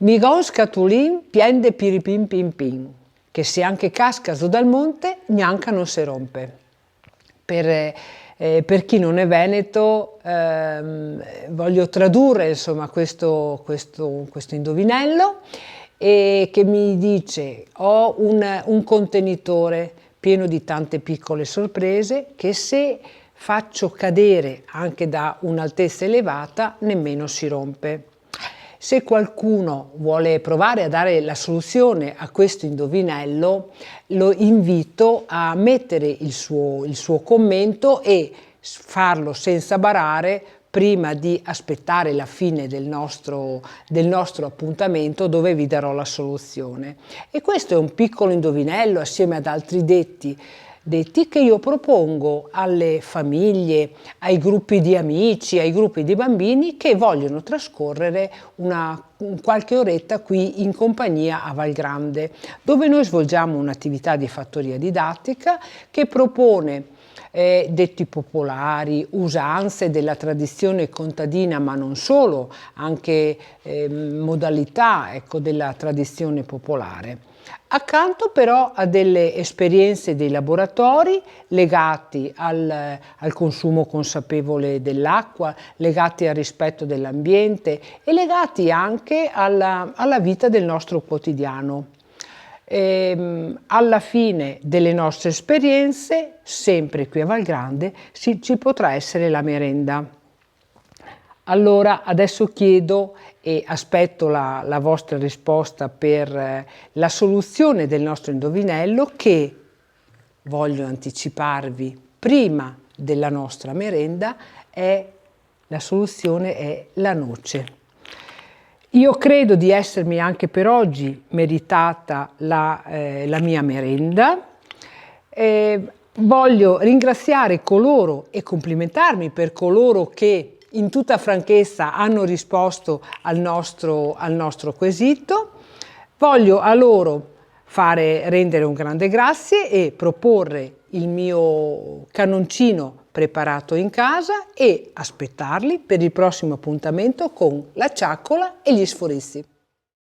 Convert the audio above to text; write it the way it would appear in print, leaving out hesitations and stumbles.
Migon scatulin pien de piripin pin pin, che se anche cascaso dal monte, neanche non si rompe. Per chi non è veneto, voglio tradurre insomma questo indovinello, e che mi dice: ho un contenitore pieno di tante piccole sorprese che se faccio cadere anche da un'altezza elevata nemmeno si rompe. Se qualcuno vuole provare a dare la soluzione a questo indovinello, lo invito a mettere il suo commento e farlo senza barare prima di aspettare la fine del nostro appuntamento, dove vi darò la soluzione. E questo è un piccolo indovinello assieme ad altri detti che io propongo alle famiglie, ai gruppi di amici, ai gruppi di bambini che vogliono trascorrere qualche oretta qui in compagnia a Valgrande, dove noi svolgiamo un'attività di fattoria didattica che propone detti popolari, usanze della tradizione contadina, ma non solo, anche modalità, ecco, della tradizione popolare. Accanto però a delle esperienze dei laboratori legati al consumo consapevole dell'acqua, legati al rispetto dell'ambiente e legati anche alla vita del nostro quotidiano. Alla fine delle nostre esperienze, sempre qui a Valgrande, ci potrà essere la merenda. Allora adesso chiedo e aspetto la vostra risposta per la soluzione del nostro indovinello, che voglio anticiparvi prima della nostra merenda. La soluzione è la noce. Io credo di essermi anche per oggi meritata la mia merenda. Voglio ringraziare coloro e complimentarmi per coloro che in tutta franchezza hanno risposto al nostro quesito. Voglio a loro rendere un grande grazie e proporre il mio cannoncino preparato in casa e aspettarli per il prossimo appuntamento con la ciaccola e gli sforizzi.